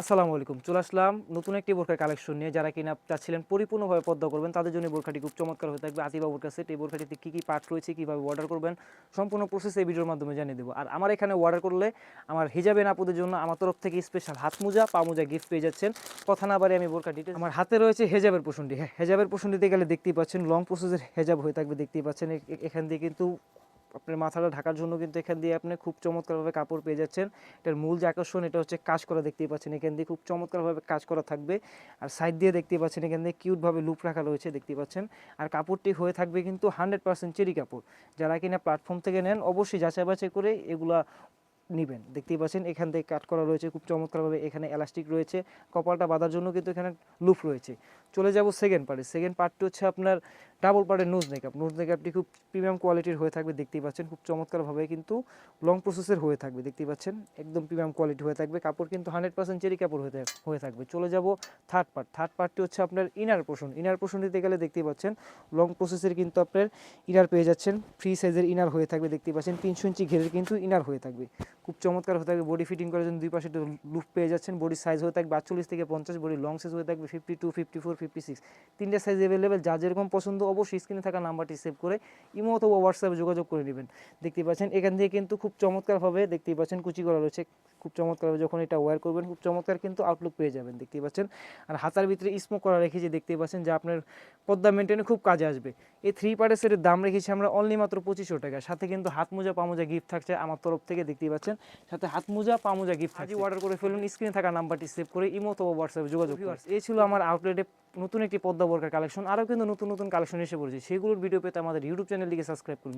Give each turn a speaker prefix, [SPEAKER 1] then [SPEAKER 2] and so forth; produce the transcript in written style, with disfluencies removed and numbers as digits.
[SPEAKER 1] আসসালামু আলাইকুম। চলে আসলাম নতুন একটি বোরকার কালেকশন নিয়ে। যারা কিনা চাচ্ছিলেন পরিপূর্ণভাবে পর্দা করবেন, তাদের জন্য এই বোরকাটি খুব চমৎকার হয়ে থাকবে। আতিফ বাবুর কাছে এই বোরকাটিতে কী কী পার্ট রয়েছে, কীভাবে অর্ডার করবেন, সম্পূর্ণ প্রসেস এই ভিডিওর মাধ্যমে জানিয়ে দেবো। আর আমার এখানে অর্ডার করলে আমার হিজাবেন আপুদের জন্য আমার তরফ থেকে স্পেশাল হাত মোজা, পা মোজা গিফট পেয়ে যাচ্ছেন। কথা না বাড়ি আমি বোরকা ডিটেলস, আমার হাতে রয়েছে হেজাবের পোষণটি। হ্যাঁ, হেজাবের পোষণটিতে গেলে দেখতেই পাচ্ছেন লং প্রসেসের হেজাব হয়ে থাকবে, দেখতেই পাচ্ছেন। এখান দিয়ে কিন্তু আপনার মাথাটা ঢাকার জন্য কিন্তু এখান দিয়ে আপনি খুব চমৎকারভাবে কাপড় পেয়ে যাচ্ছেন। এটার মূল যে আকর্ষণ, এটা হচ্ছে কাজ করা, দেখতেই পাচ্ছেন। এখান দিয়ে খুব চমৎকারভাবে কাজ করা থাকবে। আর সাইড দিয়ে দেখতেই পাচ্ছেন এখান দিয়ে কিউটভাবে লুপ রাখা রয়েছে, দেখতেই পাচ্ছেন। আর কাপড়টি হয়ে থাকবে কিন্তু 100% চেরি কাপড়। যারা কিনা প্ল্যাটফর্ম থেকে নেন অবশ্যই যাচাই বাছাই করে এগুলা নিবেন। দেখতেই পাচ্ছেন এখান থেকে কাট করা রয়েছে খুব চমৎকারভাবে। এখানে এলাস্টিক রয়েছে, কপালটা বাঁধার জন্য কিন্তু এখানে লুপ রয়েছে। চলে যাব সেকেন্ড পার্টে। সেকেন্ড পার্টটি হচ্ছে আপনার ডাবল পার্টের নোজ মেকআপ। নোজ মেকআপটি খুব প্রিমিয়াম কোয়ালিটির হয়ে থাকবে, দেখতেই পাচ্ছেন। খুব চমৎকারভাবে কিন্তু লং প্রসেসের হয়ে থাকবে, দেখতেই পাচ্ছেন। একদম প্রিমিয়াম কোয়ালিটি হয়ে থাকবে। কাপড় কিন্তু 100% চেরি কাপড় হয়ে থাকবে। চলে যাব থার্ড পার্ট। থার্ড পার্টটি হচ্ছে আপনার ইনার পোর্শন। ইনার পোর্শন দিতে গেলে দেখতেই পাচ্ছেন লং প্রসেসের কিন্তু আপনার ইনার পেয়ে যাচ্ছেন। ফ্রি সাইজের ইনার হয়ে থাকবে, দেখতেই পাচ্ছেন। 300 ইঞ্চি ঘেরের কিন্তু ইনার হয়ে থাকবে, খুব চমৎকার হয়ে থাকবে। বডি ফিটিং করার জন্য দুই পাশে লুপ পেয়ে যাচ্ছেন। বডির সাইজ হয়ে থাকবে 48 থেকে 50, বডি লং সাইজ হয়ে থাকবে 52, 54, 56। তিনটে সাইজ অ্যাভেলেবেল। যা যেরকম পছন্দ অবশ্যই স্ক্রিনে থাকা নাম্বারটি সেভ করে ইমো অথবা হোয়াটসঅ্যাপে যোগাযোগ করে নেবেন। দেখতেই পাচ্ছেন এখান থেকে কিন্তু খুব চমৎকারভাবে দেখতেই পাচ্ছেন কুচি করা রয়েছে। খুব চমৎকারভাবে যখন এটা ওয়্যার করবেন খুব চমৎকার কিন্তু আউটলুক পেয়ে যাবেন, দেখতেই পাচ্ছেন। আর হাতার ভিতরে স্মোক করা রেখেছি, দেখতেই পাচ্ছেন, যা আপনার পর্দা মেনটেনে খুব কাজে আসবে। এই থ্রি পার্টের সেটের দাম রেখেছি আমরা অনলি মাত্র 2500 টাকা। সাথে কিন্তু হাত মোজা, পা মোজা গিফট থাকছে আমার তরফ থেকে, দেখতেই পাচ্ছেন। সাথে হাত মোজা, পা মোজা গিফট থাকছে। অর্ডার করে ফেলুন, স্ক্রিনে থাকা নাম্বারটি সেভ করে ইমো অথবা হোয়াটসঅ্যাপে যোগাযোগ করুন। এই ছিল আমার আউটলেটে নতুন একটি পর্দা বোরকার কালেকশন। আরও কিন্তু নতুন নতুন কালেকশন এসে পড়েছে, সেগুলোর ভিডিও পেতে আমাদের ইউটিউব চ্যানেলটিকে সাবস্ক্রাইব করুন।